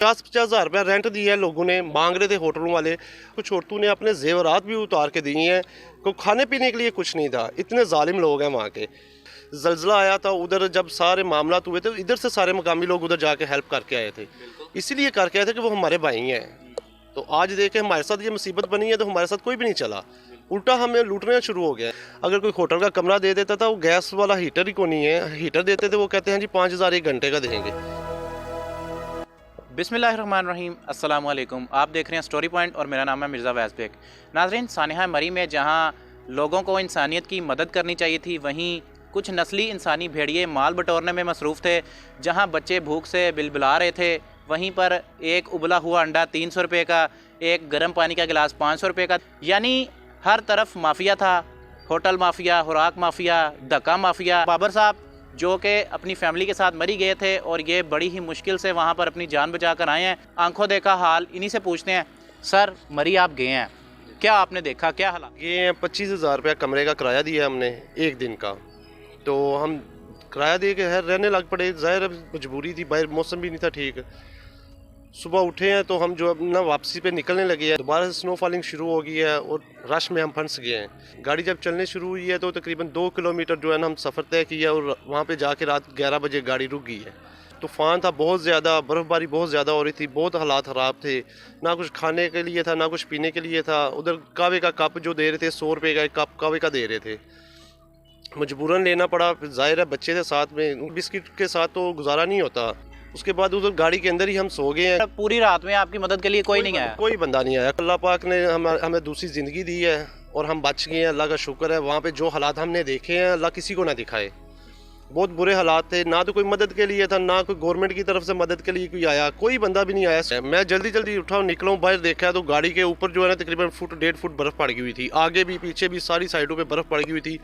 50-50 हज़ार रुपया रेंट दिया है लोगों ने, मांग रहे थे होटलों वाले। कुछ औरतों ने अपने जेवरात भी उतार के दिए हैं, को खाने पीने के लिए कुछ नहीं था। इतने जालिम लोग हैं वहाँ के। जलजिला आया था उधर, जब सारे मामला हुए थे इधर से सारे मकामी लोग उधर जाके हेल्प करके आए थे, इसीलिए करके आए थे कि वो हमारे भाई हैं। तो आज देखे हमारे साथ ये मुसीबत बनी है तो हमारे साथ कोई भी नहीं चला, उल्टा हमें लूटना शुरू हो गया। अगर कोई होटल का कमरा दे देता था, वो गैस वाला हीटर ही को नहीं है, हीटर देते थे वो कहते हैं जी 5,000 एक घंटे का देंगे। बिस्मिल्लाहिर्रहमानिर्रहीम, अस्सलाम वालेकुम। आप देख रहे हैं स्टोरी पॉइंट और मेरा नाम है मिर्ज़ा वैस बेग। नाज़रीन, सानिहा मरी में जहां लोगों को इंसानियत की मदद करनी चाहिए थी, वहीं कुछ नस्ली इंसानी भेड़िए माल बटोरने में मसरूफ़ थे। जहां बच्चे भूख से बिलबिला रहे थे, वहीं पर एक उबला हुआ अंडा 300 रुपये का, एक गर्म पानी का गिलास 500 रुपये का, यानी हर तरफ माफिया था। होटल माफिया, खुराक माफिया, धक्का माफिया। बाबर साहब जो कि अपनी फैमिली के साथ मरी गए थे और ये बड़ी ही मुश्किल से वहाँ पर अपनी जान बचा कर आए हैं। आंखों देखा हाल इन्हीं से पूछते हैं। सर, मरी आप गए हैं, क्या आपने देखा, क्या हालात? ये 25,000 रुपया कमरे का किराया दिया हमने एक दिन का, तो हम किराया दे के रहने लग पड़े। ज़ाहिर मजबूरी थी, बाहर मौसम भी नहीं था ठीक। सुबह उठे हैं तो हम जो अपना वापसी पे निकलने लगे हैं, दोबारा से स्नो फॉलिंग शुरू हो गई है और रश में हम फंस गए हैं। गाड़ी जब चलने शुरू हुई है तो तकरीबन 2 किलोमीटर जो है ना हम सफ़र तय किया और वहाँ पे जाके रात 11 बजे गाड़ी रुक गई है। तूफ़ान था बहुत ज़्यादा, बर्फ़बारी बहुत ज़्यादा हो रही थी, बहुत हालात ख़राब थे। ना कुछ खाने के लिए था, ना कुछ पीने के लिए था। उधर कावे का कप जो दे रहे थे 100 रुपये का एक कप कावे का दे रहे थे, मजबूरन लेना पड़ा। ज़ाहिर है बच्चे थे साथ में, बिस्किट के साथ तो गुजारा नहीं होता। उसके बाद उधर गाड़ी के अंदर ही हम सो गए हैं। पूरी रात में आपकी मदद के लिए कोई नहीं आया? कोई बंदा नहीं आया। अल्लाह पाक ने हमें दूसरी ज़िंदगी दी है और हम बच गए हैं, अल्लाह का शुक्र है। वहाँ पे जो हालात हमने देखे हैं, अल्लाह किसी को ना दिखाए। बहुत बुरे हालात थे, ना तो कोई मदद के लिए था, ना कोई गवर्नमेंट की तरफ से मदद के लिए कोई आया, कोई बंदा भी नहीं आया। मैं जल्दी जल्दी उठा, निकला, बाहर देखा तो गाड़ी के ऊपर जो है ना तकरीबन फुट 1.5 फुट बर्फ़ पड़ गई हुई थी। आगे भी पीछे भी सारी साइडों पे बर्फ़ पड़ गई हुई थी,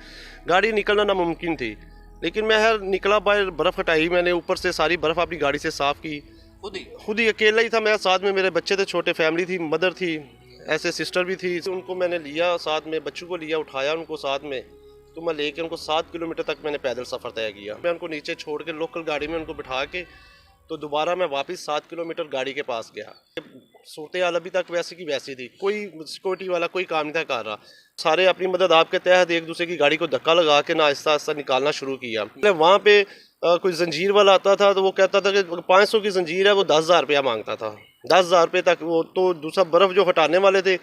गाड़ी निकलना नामुमकिन थी। लेकिन मैं निकला बाहर, बर्फ़ हटाई मैंने, ऊपर से सारी बर्फ़ अपनी गाड़ी से साफ़ की। खुद ही अकेला ही था मैं, साथ में मेरे बच्चे थे, छोटे फैमिली थी, मदर थी, ऐसे सिस्टर भी थी। उनको मैंने लिया साथ में, बच्चों को लिया, उठाया उनको साथ में, तो मैं लेके उनको 7 किलोमीटर तक मैंने पैदल सफ़र तय किया। मैं उनको नीचे छोड़ के लोकल गाड़ी में उनको बिठा के तो दोबारा मैं वापस 7 किलोमीटर गाड़ी के पास गया। सूरत हाल अभी तक वैसी की वैसी थी, कोई सिक्योरिटी वाला कोई काम नहीं था कर रहा। सारे अपनी मदद आपके तहत एक दूसरे की गाड़ी को धक्का लगा के ना आहिस्ता आहिस्ता निकालना शुरू किया। वहाँ पे कोई जंजीर वाला आता था तो वो कहता था कि 500 की जंजीर है, वो 10,000 रुपया मांगता था। 10,000 रुपये तक वो तो। दूसरा बर्फ़ जो हटाने वाले थे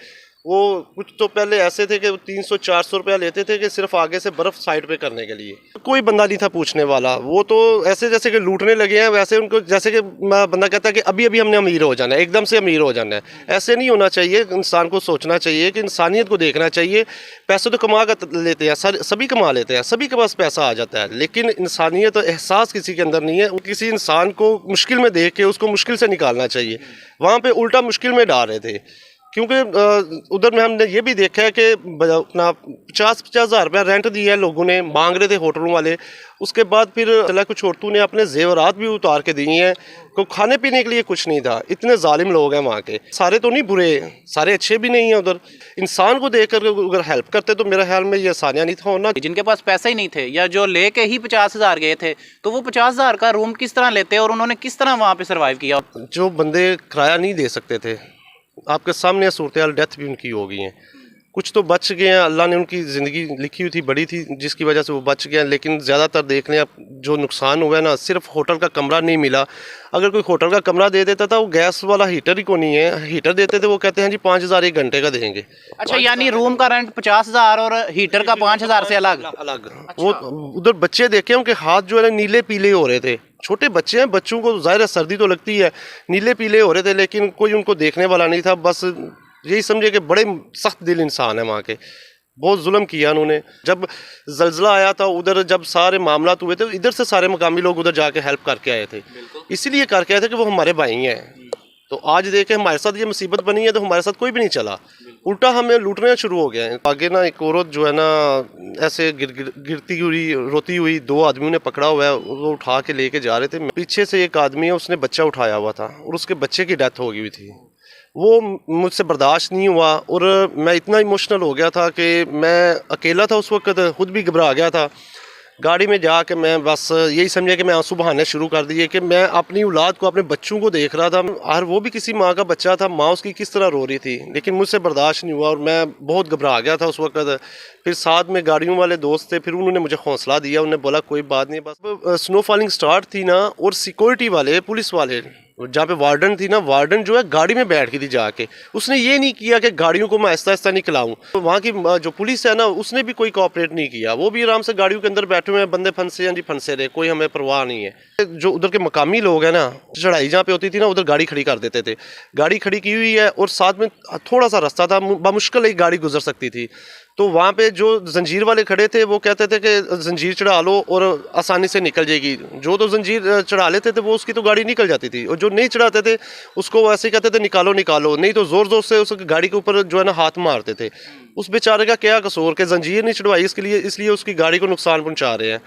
वो कुछ तो पहले ऐसे थे कि 300-400 रुपया लेते थे कि सिर्फ आगे से बर्फ़ साइड पे करने के लिए। कोई बंदा नहीं था पूछने वाला। वो तो ऐसे जैसे कि लूटने लगे हैं, वैसे उनको जैसे कि बंदा कहता है कि अभी अभी हमने अमीर हो जाना है, एकदम से अमीर हो जाना है। ऐसे नहीं होना चाहिए। इंसान को सोचना चाहिए कि इंसानियत को देखना चाहिए। पैसे तो कमा कर लेते हैं, सभी कमा लेते हैं, सभी के पास पैसा आ जाता है, लेकिन इंसानियत और एहसास किसी के अंदर नहीं है। किसी इंसान को मुश्किल में देख के उसको मुश्किल से निकालना चाहिए। वहाँ पर उल्टा मुश्किल में डाल रहे थे, क्योंकि उधर में हमने ये भी देखा है कि अपना 50-50 हज़ार रुपया रेंट दिया है लोगों ने, मांग रहे थे होटलों वाले। उसके बाद फिर चला कुछ औरतों ने अपने जेवरात भी उतार के दिए हैं, को खाने पीने के लिए कुछ नहीं था। इतने जालिम लोग हैं वहाँ के। सारे तो नहीं बुरे, सारे अच्छे भी नहीं हैं। उधर इंसान को देख कर अगर हेल्प करते तो मेरे ख्याल में ये आसानियाँ नहीं था होना। जिनके पास पैसे ही नहीं थे या जो लेके ही 50,000 गए थे, तो वो 50,000 का रूम किस तरह लेते और उन्होंने किस तरह वहाँ पे सर्वाइव किया? जो बंदे किराया नहीं दे सकते थे, आपके सामने सूरत हाल, डेथ भी उनकी हो गई हैं। कुछ तो बच गए हैं, अल्लाह ने उनकी ज़िंदगी लिखी हुई थी, बड़ी थी, जिसकी वजह से वो बच गए हैं। लेकिन ज़्यादातर देख लें आप, जो नुकसान हुआ है ना, सिर्फ होटल का कमरा नहीं मिला। अगर कोई होटल का कमरा दे देता था, वो गैस वाला हीटर ही को नहीं है, हीटर देते थे, वो कहते हैं जी 5,000 एक घंटे का देंगे। अच्छा, यानी रूम का रेंट 50,000 और हीटर का 5,000 से अलग अलग। वो उधर बच्चे देखे, उनके हाथ जो है ना नीले पीले हो रहे थे। छोटे बच्चे हैं, बच्चों को ज़ाहिर है सर्दी तो लगती है, नीले पीले हो रहे थे, लेकिन कोई उनको देखने वाला नहीं था। बस यही समझे कि बड़े सख्त दिल इंसान है वहाँ के, बहुत जुल्म किया उन्होंने। जब जलजिला आया था उधर, जब सारे मामला हुए थे, इधर से सारे मकामी लोग उधर जाके हेल्प करके आए थे, इसीलिए करके आए थे कि वो हमारे भाई हैं। तो आज देखे हमारे साथ ये मुसीबत बनी है तो हमारे साथ कोई भी नहीं चला, उल्टा हमें लूटना शुरू हो गया है। आगे ना एक औरत जो है ना ऐसे गिरती हुई रोती हुई 2 आदमियों ने पकड़ा हुआ है, वो उठा के लेके जा रहे थे। पीछे से एक आदमी है, उसने बच्चा उठाया हुआ था और उसके बच्चे की डेथ हो गई हुई थी। वो मुझसे बर्दाश्त नहीं हुआ और मैं इतना इमोशनल हो गया था कि मैं अकेला था उस वक्त, खुद भी घबरा गया था। गाड़ी में जाके मैं बस यही समझे कि मैं आंसू बहाने शुरू कर दिए कि मैं अपनी औलाद को, अपने बच्चों को देख रहा था, और वो भी किसी माँ का बच्चा था, माँ उसकी किस तरह रो रही थी, लेकिन मुझसे बर्दाश्त नहीं हुआ और मैं बहुत घबरा गया था उस वक्त। फिर साथ में गाड़ियों वाले दोस्त थे, फिर उन्होंने मुझे हौसला दिया, उन्होंने बोला कोई बात नहीं। बस स्नो फॉलिंग स्टार्ट थी ना, और सिक्योरिटी वाले, पुलिस वाले, जहाँ पे वार्डन थी ना, वार्डन जो है गाड़ी में बैठ गई थी जाके, उसने ये नहीं किया कि गाड़ियों को मैं आहिस्ता आहिस्ता निकलाऊं। तो वहाँ की जो पुलिस है ना, उसने भी कोई कोऑपरेट नहीं किया, वो भी आराम से गाड़ियों के अंदर बैठे हुए हैं, बंदे फंसे हैं जी, फंसे रहे, कोई हमें परवाह नहीं है। जो उधर के मकामी लोग हैं ना, चढ़ाई जहाँ पे होती थी ना, उधर गाड़ी खड़ी कर देते थे, गाड़ी खड़ी की हुई है और साथ में थोड़ा सा रास्ता था, बामुश्किल एक गाड़ी गुजर सकती थी। तो वहाँ पे जो जंजीर वाले खड़े थे वो कहते थे कि जंजीर चढ़ा लो और आसानी से निकल जाएगी। जो तो जंजीर चढ़ा लेते थे वो उसकी तो गाड़ी निकल जाती थी, और जो नहीं चढ़ाते थे उसको वैसे ही कहते थे निकालो निकालो, नहीं तो ज़ोर ज़ोर से उस गाड़ी के ऊपर जो है ना हाथ मारते थे। उस बेचारे का क्या कसूर कि जंजीर नहीं चढ़वाई इसलिए उसकी गाड़ी को नुकसान पहुँचा रहे हैं।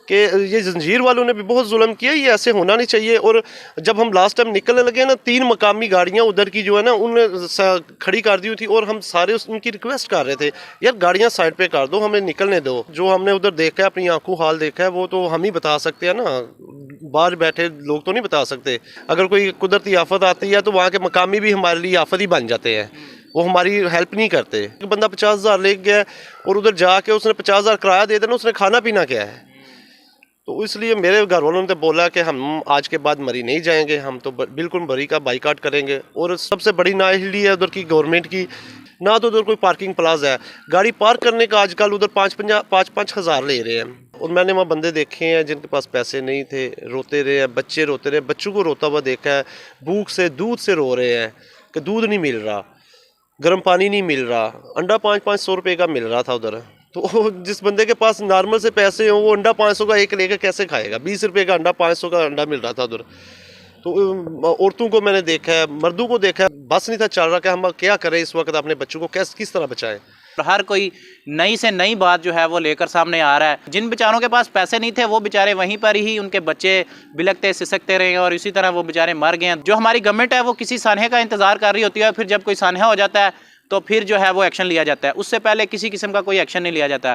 कि ये जंजीर वालों ने भी बहुत जुल्म किया, ये ऐसे होना नहीं चाहिए। और जब हम लास्ट टाइम निकलने लगे ना, 3 मकामी गाड़ियां उधर की जो है ना उनने खड़ी कर दी थी, और हम सारे उनकी रिक्वेस्ट कर रहे थे, यार गाड़ियां साइड पे कर दो, हमें निकलने दो। जो हमने उधर देखा है, अपनी आंखों हाल देखा है, वो तो हम ही बता सकते हैं ना, बाहर बैठे लोग तो नहीं बता सकते। अगर कोई कुदरती आफत आती है तो वहाँ के मकामी भी हमारे लिए आफत ही बन जाते हैं, वो हमारी हेल्प नहीं करते। बंदा 50,000 ले गया और उधर जाके उसने 50,000 किराया दे देना, उसने खाना पीना क्या है। तो इसलिए मेरे घर वालों ने तो बोला कि हम आज के बाद मरी नहीं जाएंगे, हम तो बिल्कुल मरी का बाइकाट करेंगे। और सबसे बड़ी नाअहली है उधर की गवर्नमेंट की, ना तो उधर कोई पार्किंग प्लाजा है, गाड़ी पार्क करने का आजकल उधर 5-5 हज़ार ले रहे हैं। और मैंने वहाँ बंदे देखे हैं जिनके पास पैसे नहीं थे, रोते रहे हैं, बच्चे रोते रहे, बच्चों को रोता हुआ देखा है, भूख से दूध से रो रहे हैं कि दूध नहीं मिल रहा, गर्म पानी नहीं मिल रहा, अंडा 500-500 रुपये का मिल रहा था उधर। तो जिस बंदे के पास नॉर्मल से पैसे हों वो अंडा 500 का एक लेकर कैसे खाएगा। 20 रुपये का अंडा, 500 का अंडा मिल रहा था उधर। तो औरतों को मैंने देखा है, मर्दों को देखा है, बस नहीं था चल रहा कि हम क्या करें इस वक्त, अपने बच्चों को किस तरह बचाएं। हर कोई नई से नई बात जो है वो लेकर सामने आ रहा है। जिन बेचारों के पास पैसे नहीं थे वो बेचारे वहीं पर ही उनके बच्चे बिलकते सिसकते रहे और इसी तरह वो बेचारे मर गए हैं। जो हमारी गवर्नमेंट है वो किसी सानहे का इंतज़ार कर रही होती है, फिर जब कोई सानहा हो जाता है तो फिर जो है वो एक्शन लिया जाता है, उससे पहले किसी किस्म का कोई एक्शन नहीं लिया जाता।